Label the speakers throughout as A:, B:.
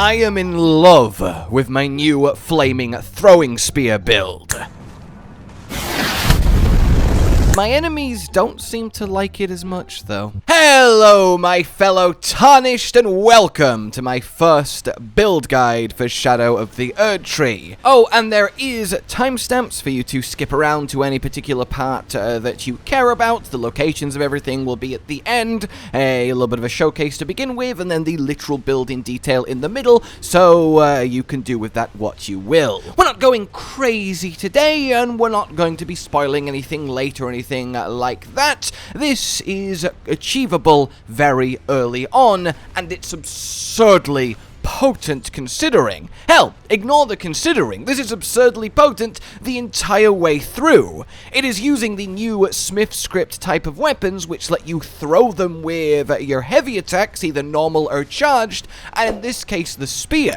A: I am in love with my new flaming throwing spear build. My enemies don't seem to like it as much, though. Hello, my fellow Tarnished, and welcome to my first build guide for Shadow of the Erdtree. Oh, and there is timestamps for you to skip around to any particular part that you care about. The locations of everything will be at the end, a little bit of a showcase to begin with, and then the literal build in detail in the middle, so you can do with that what you will. We're not going crazy today, and we're not going to be spoiling anything later or anything like that. This is achievable very early on, and it's absurdly potent considering. Hell, ignore the considering. This is absurdly potent the entire way through. It is using the new Smithscript type of weapons, which let you throw them with your heavy attacks, either normal or charged, and in this case the spear.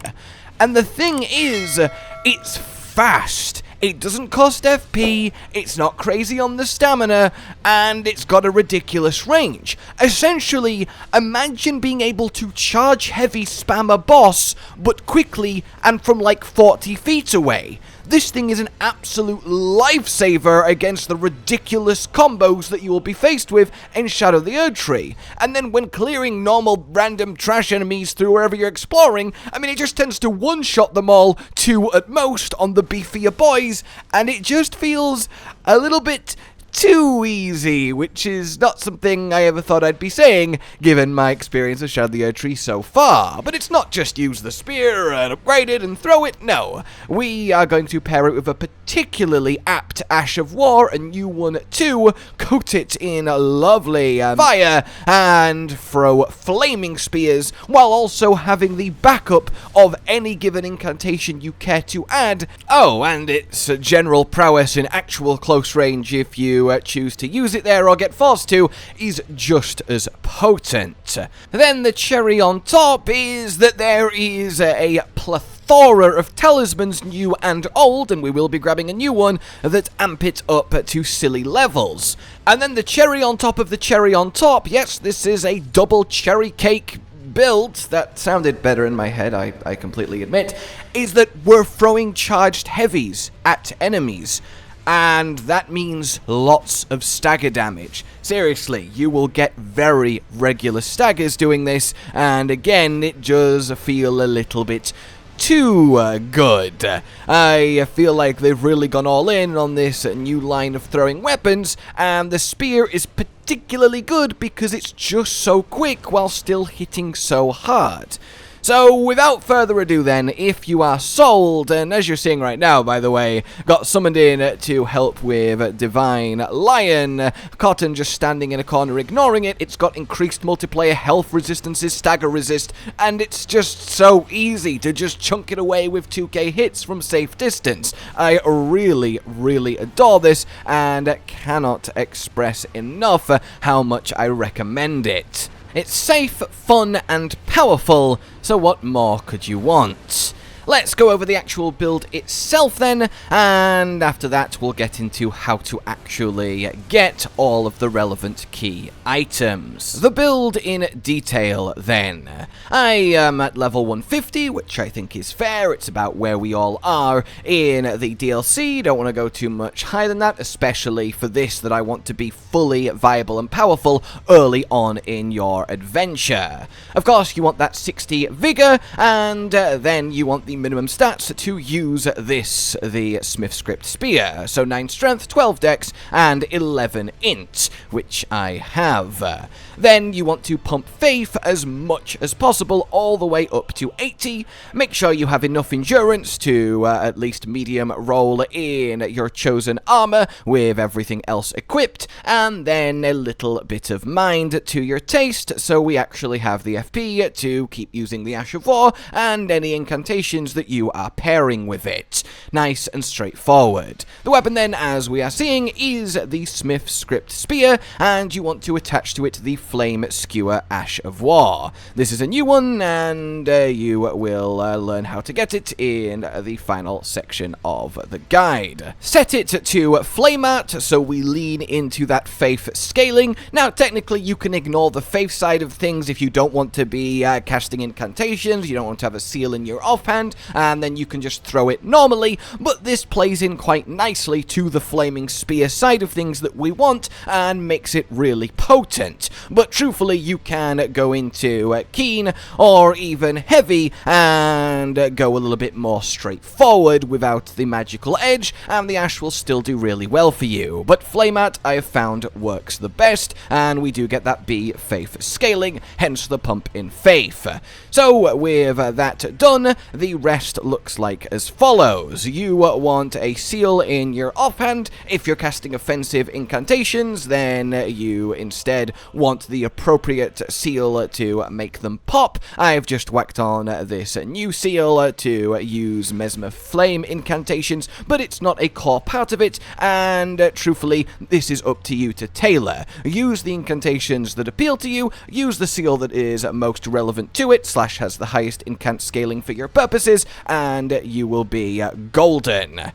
A: And the thing is, it's fast. It doesn't cost FP, it's not crazy on the stamina, and it's got a ridiculous range. Essentially, imagine being able to charge heavy spam a boss, but quickly and from like 40 feet away. This thing is an absolute lifesaver against the ridiculous combos that you will be faced with in Shadow of the Erdtree. And then when clearing normal random trash enemies through wherever you're exploring, I mean, it just tends to one-shot them all, 2 at most on the beefier boys, and it just feels a little bit too easy, which is not something I ever thought I'd be saying, given my experience of Shadow of the Erdtree so far. But it's not just use the spear and upgrade it and throw it, no. We are going to pair it with a particularly apt Ash of War, a new one too, coat it in lovely fire, and throw flaming spears, while also having the backup of any given incantation you care to add. Oh, and its general prowess in actual close range if you choose to use it there or get forced to, is just as potent. Then the cherry on top is that there is a plethora of talismans, new and old, and we will be grabbing a new one, that amp it up to silly levels. And then the cherry on top of the cherry on top, yes, this is a double cherry cake build, that sounded better in my head, I completely admit, is that we're throwing charged heavies at enemies. And that means lots of stagger damage. Seriously, you will get very regular staggers doing this, and again, it does feel a little bit too good. I feel like they've really gone all in on this new line of throwing weapons, and the spear is particularly good because it's just so quick while still hitting so hard. So, without further ado then, if you are sold, and as you're seeing right now, by the way, got summoned in to help with Divine Lion, Cotton just standing in a corner ignoring it, it's got increased multiplayer health resistances, stagger resist, and it's just so easy to just chunk it away with 2k hits from safe distance. I really, really adore this, and cannot express enough how much I recommend it. It's safe, fun, and powerful, so what more could you want? Let's go over the actual build itself then, and after that we'll get into how to actually get all of the relevant key items. The build in detail then. I am at level 150, which I think is fair. It's about where we all are in the DLC. Don't want to go too much higher than that, especially for this that I want to be fully viable and powerful early on in your adventure. Of course, you want that 60 vigor, and then you want the minimum stats to use this, the Smithscript Spear. So 9 strength, 12 dex, and 11 int, which I have. Then you want to pump faith as much as possible, all the way up to 80. Make sure you have enough endurance to at least medium roll in your chosen armor with everything else equipped, and then a little bit of mind to your taste, so we actually have the FP to keep using the Ash of War, and any incantations incantations that you are pairing with it. Nice and straightforward. The weapon then, as we are seeing, is the Smithscript Spear, and you want to attach to it the Flame Skewer Ash of War. This is a new one, and you will learn how to get it in the final section of the guide. Set it to Flame Art, so we lean into that faith scaling. Now, technically, you can ignore the faith side of things if you don't want to be casting incantations, you don't want to have a seal in your offhand, and then you can just throw it normally, but this plays in quite nicely to the flaming spear side of things that we want, and makes it really potent. But truthfully, you can go into keen, or even heavy, and go a little bit more straightforward without the magical edge, and the ash will still do really well for you. But Flame Art, I have found, works the best, and we do get that B faith scaling, hence the pump in faith. So with that done, the rest looks like as follows. You want a seal in your offhand. If you're casting offensive incantations, then you instead want the appropriate seal to make them pop. I've just whacked on this new seal to use Messmer Flame incantations, but it's not a core part of it, and truthfully, this is up to you to tailor. Use the incantations that appeal to you, use the seal that is most relevant to it, / has the highest incant scaling for your purposes, and you will be golden.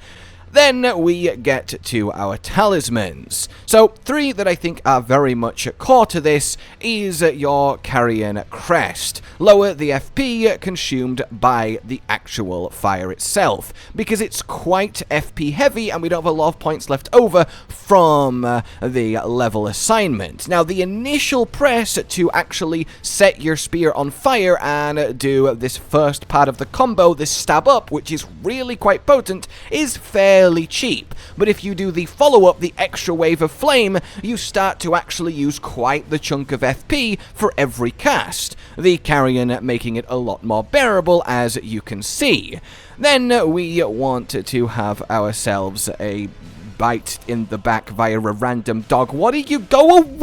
A: Then we get to our talismans. So, 3 that I think are very much core to this is your Carrion Crest. Lower the FP consumed by the actual fire itself, because it's quite FP heavy and we don't have a lot of points left over from the level assignment. Now, the initial press to actually set your spear on fire and do this first part of the combo, this stab up, which is really quite potent, is fairly cheap, but if you do the follow-up, the extra wave of flame, you start to actually use quite the chunk of FP for every cast, the Carrion making it a lot more bearable, as you can see. Then we want to have ourselves a bite in the back via a random dog. What do you go away?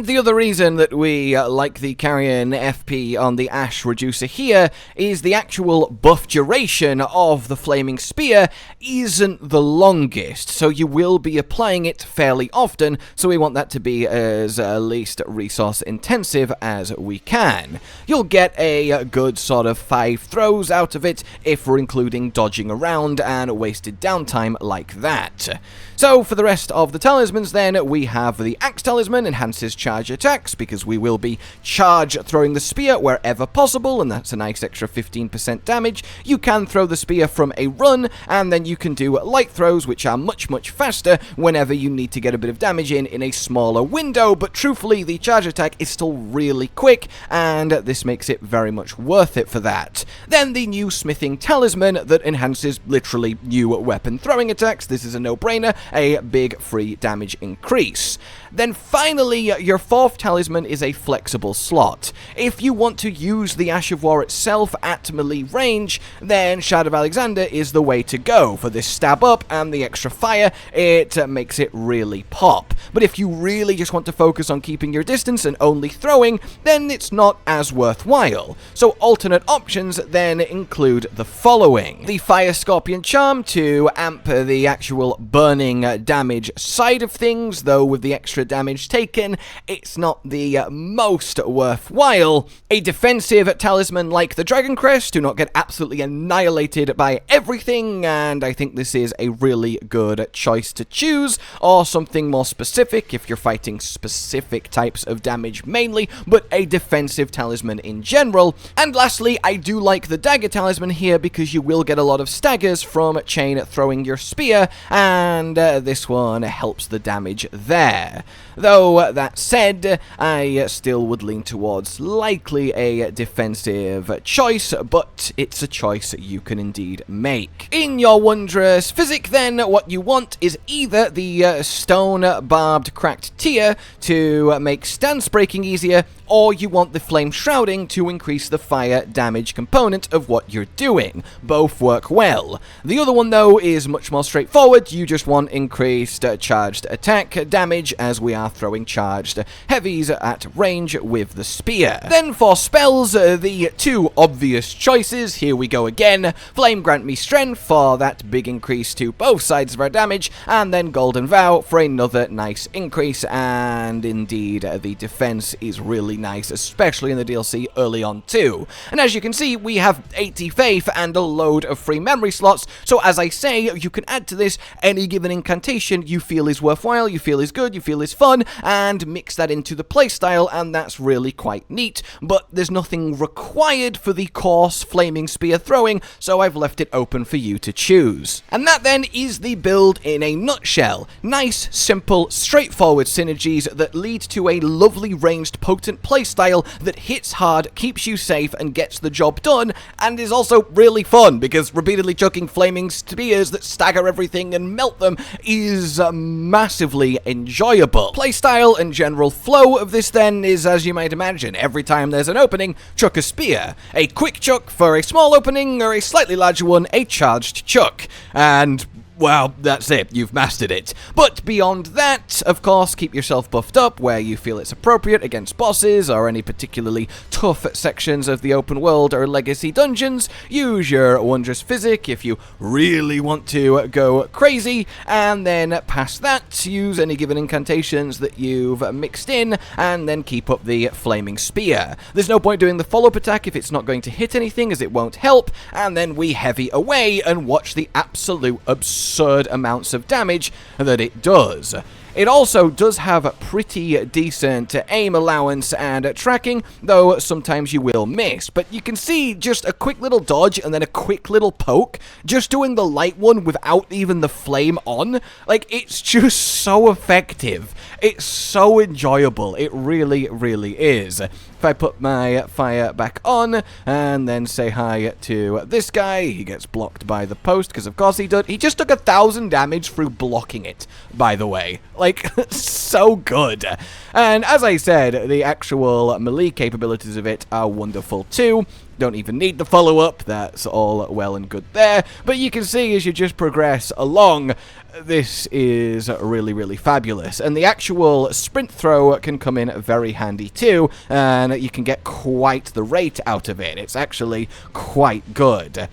A: The other reason that we like the Carrion FP on the Ash Reducer here is the actual buff duration of the Flaming Spear isn't the longest, so you will be applying it fairly often, so we want that to be as least resource intensive as we can. You'll get a good sort of 5 throws out of it if we're including dodging around and wasted downtime like that. So for the rest of the talismans then, we have the Axe Talisman, enhances charge attacks, because we will be charge throwing the spear wherever possible, and that's a nice extra 15% damage. You can throw the spear from a run, and then you can do light throws, which are much faster whenever you need to get a bit of damage in a smaller window, but truthfully, the charge attack is still really quick, and this makes it very much worth it for that. Then the new Smithing Talisman that enhances literally new weapon throwing attacks. This is a no-brainer, a big free damage increase. Then finally, your 4th talisman is a flexible slot. If you want to use the Ash of War itself at melee range, then Shard of Alexander is the way to go. For this stab up and the extra fire, it makes it really pop. But if you really just want to focus on keeping your distance and only throwing, then it's not as worthwhile. So alternate options then include the following. The Fire Scorpion Charm to amp the actual burning damage side of things, though with the extra damage taken, it's not the most worthwhile. A defensive talisman like the Dragon Crest to not get absolutely annihilated by everything, and I think this is a really good choice to choose, or something more specific if you're fighting specific types of damage mainly, but a defensive talisman in general. And lastly, I do like the Dagger Talisman here because you will get a lot of staggers from chain throwing your spear, and this one helps the damage there. Though, that said, I still would lean towards likely a defensive choice, but it's a choice you can indeed make. In your Wondrous Physick, then, what you want is either the Stone Barbed Cracked Tear to make stance breaking easier, or you want the Flame Shrouding to increase the fire damage component of what you're doing. Both work well. The other one, though, is much more straightforward. You just want increased charged attack damage, as we are throwing charged heavies at range with the spear. Then for spells, the two obvious choices, here we go again. Flame grant me strength for that big increase to both sides of our damage, and then Golden Vow for another nice increase, and indeed the defense is really nice, especially in the DLC early on too. And as you can see, we have 80 faith and a load of free memory slots, so as I say, you can add to this any given incantation you feel is worthwhile, you feel is good, you feel is fun, and mix that into the playstyle, and that's really quite neat. But there's nothing required for the coarse flaming spear throwing, so I've left it open for you to choose. And that then is the build in a nutshell. Nice, simple, straightforward synergies that lead to a lovely ranged potent playstyle that hits hard, keeps you safe, and gets the job done, and is also really fun, because repeatedly chucking flaming spears that stagger everything and melt them is massively enjoyable. Playstyle and general flow of this then is, as you might imagine, every time there's an opening, chuck a spear. A quick chuck for a small opening, or a slightly larger one, a charged chuck. And well, that's it, you've mastered it. But beyond that, of course, keep yourself buffed up where you feel it's appropriate against bosses or any particularly tough sections of the open world or legacy dungeons. Use your Wondrous Physick if you really want to go crazy, and then past that, use any given incantations that you've mixed in, and then keep up the flaming spear. There's no point doing the follow-up attack if it's not going to hit anything, as it won't help, and then we heavy away and watch the absolute absurd amounts of damage that it does. It also does have pretty decent aim allowance and tracking, though sometimes you will miss. But you can see just a quick little dodge and then a quick little poke, just doing the light one without even the flame on. Like, it's just so effective. It's so enjoyable. It really, really is. If I put my fire back on and then say hi to this guy, he gets blocked by the post, because of course he did. He just took 1,000 damage through blocking it, by the way. Like, so good. And as I said, the actual melee capabilities of it are wonderful too. Don't even need the follow-up, that's all well and good there. But you can see as you just progress along, this is really, really fabulous. And the actual sprint throw can come in very handy too, and you can get quite the rate out of it. It's actually quite good.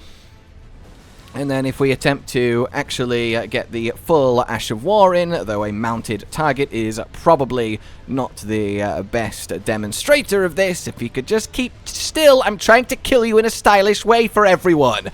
A: And then if we attempt to actually get the full Ash of War in, though a mounted target is probably not the best demonstrator of this, if you could just keep still, I'm trying to kill you in a stylish way for everyone.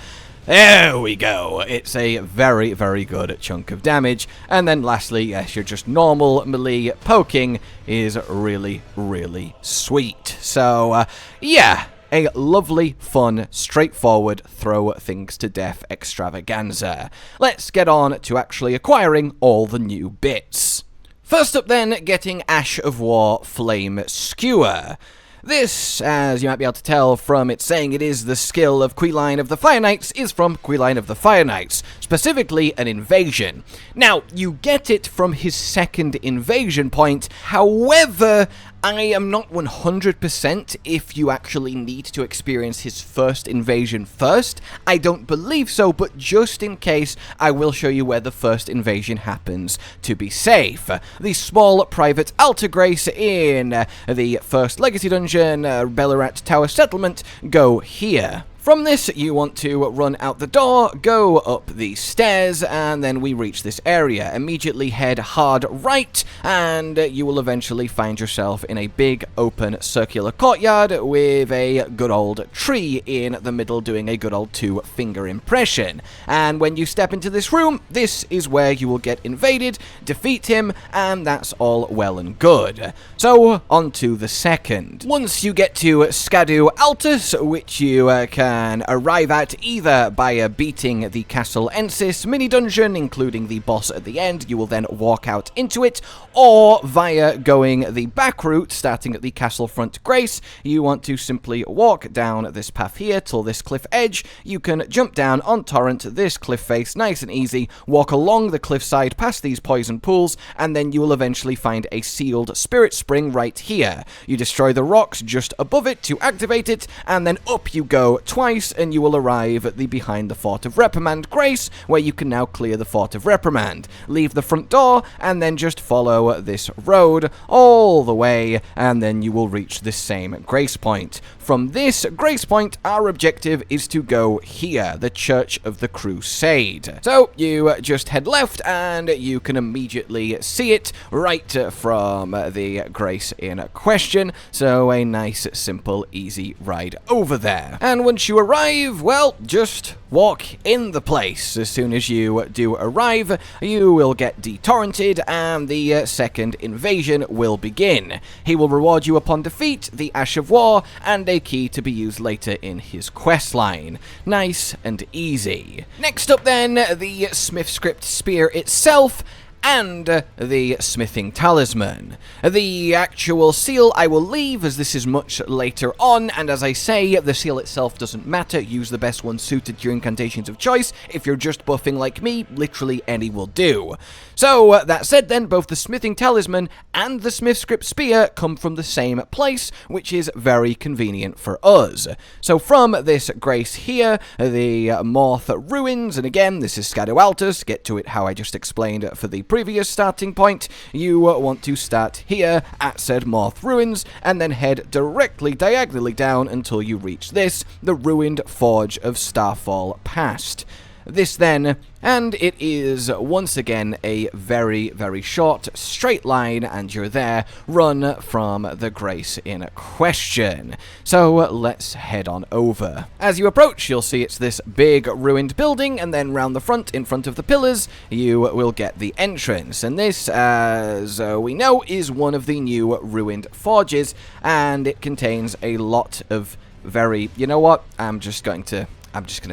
A: There we go. It's a very, very good chunk of damage. And then lastly, yes, your just normal melee poking is really, really sweet. So, yeah. A lovely, fun, straightforward, throw things to death extravaganza. Let's get on to actually acquiring all the new bits. First up then, getting Ash of War Flame Skewer. This, as you might be able to tell from it saying it is the skill of Queeline of the Fire Knights, is from Queeline of the Fire Knights, specifically an invasion. Now, you get it from his second invasion point, however, I am not 100% if you actually need to experience his first invasion first. I don't believe so, but just in case, I will show you where the first invasion happens to be safe. The small private altar grace in the first legacy dungeon, Bellarat Tower Settlement, go here. From this, you want to run out the door, go up the stairs, and then we reach this area. Immediately head hard right, and you will eventually find yourself in a big, open, circular courtyard with a good old tree in the middle doing a good old 2-finger impression. And when you step into this room, this is where you will get invaded, defeat him, and that's all well and good. So, on to the second. Once you get to Scadutree Altus, which you can arrive at either by beating the Castle Ensis mini-dungeon, including the boss at the end, you will then walk out into it, or via going the back route, starting at the Castle Front Grace, you want to simply walk down this path here till this cliff edge, you can jump down on Torrent, this cliff face, nice and easy, walk along the cliffside past these poison pools, and then you will eventually find a sealed spirit spring right here. You destroy the rocks just above it to activate it, and then up you go twice twice, and you will arrive at the Behind the Fort of Reprimand grace, where you can now clear the Fort of Reprimand. Leave the front door, and then just follow this road all the way, and then you will reach this same grace point. From this grace point, our objective is to go here, the Church of the Crusade. So you just head left, and you can immediately see it right from the grace in question. So a nice, simple, easy ride over there. And once you arrive, well, just walk in the place. As soon as you do arrive, you will get detorrented, and the second invasion will begin. He will reward you upon defeat, the Ash of War, and a key to be used later in his questline. Nice and easy. Next up then, the Smithscript Spear itself, and the smithing talisman. The actual seal I will leave, as this is much later on, and as I say, the seal itself doesn't matter. Use the best one suited to your incantations of choice. If you're just buffing like me, literally any will do. So, that said then, both the smithing talisman and the Smithscript Spear come from the same place, which is very convenient for us. So from this grace here, the Morth Ruins, and again, this is Scadualtus, get to it how I just explained for the previous starting point, you want to start here at said Morth Ruins, and then head directly diagonally down until you reach this, the Ruined Forge of Starfall Past. This then, and it is once again a very, very short straight line, and you're there, run from the grace in question. So let's head on over. As you approach, you'll see it's this big ruined building, and then round the front, in front of the pillars, you will get the entrance. And this, as we know, is one of the new ruined forges, and it contains a lot of very, you know what, I'm just going to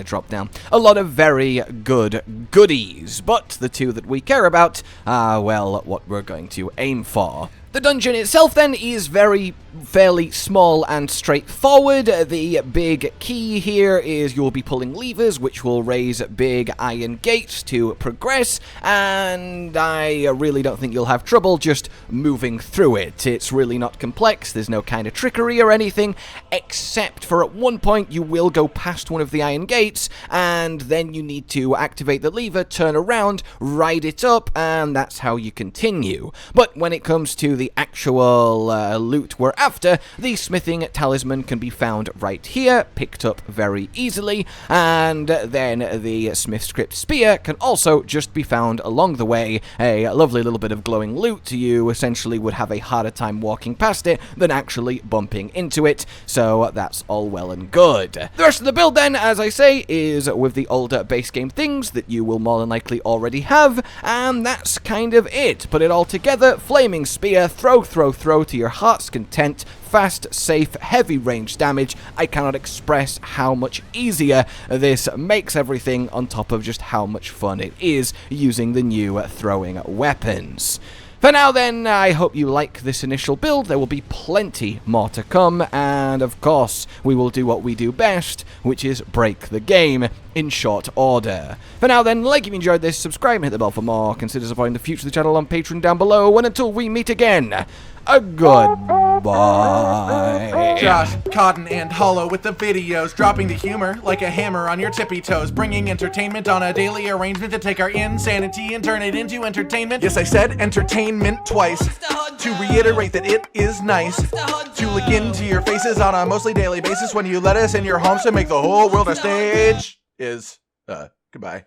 A: drop down. A lot of very good goodies, but the two that we care about are, well, what we're going to aim for. The dungeon itself, then, is fairly small and straightforward. The big key here is you'll be pulling levers, which will raise big iron gates to progress, and I really don't think you'll have trouble just moving through it. It's really not complex, there's no kind of trickery or anything, except for at one point you will go past one of the iron gates, and then you need to activate the lever, turn around, ride it up, and that's how you continue. But when it comes to the actual loot we're after, the smithing talisman can be found right here, picked up very easily, and then the Smithscript Spear can also just be found along the way. A lovely little bit of glowing loot. You essentially would have a harder time walking past it than actually bumping into it, so that's all well and good. The rest of the build then, as I say, is with the older base game things that you will more than likely already have, and that's kind of it. Put it all together, flaming spear, throw to your heart's content, fast, safe, heavy range damage. I cannot express how much easier this makes everything, on top of just how much fun it is using the new throwing weapons. For now then, I hope you like this initial build. There will be plenty more to come, and of course, we will do what we do best, which is break the game in short order. For now then, like if you enjoyed this, subscribe and hit the bell for more. Consider supporting the future of the channel on Patreon down below, and until we meet again, a goodbye.
B: Josh, Cotton, and Hollow with the videos, dropping the humor like a hammer on your tippy toes, bringing entertainment on a daily arrangement to take our insanity and turn it into entertainment. Yes, I said entertainment twice, to reiterate that it is nice to look into your faces on a mostly daily basis when you let us in your homes to make the whole world a stage. Goodbye.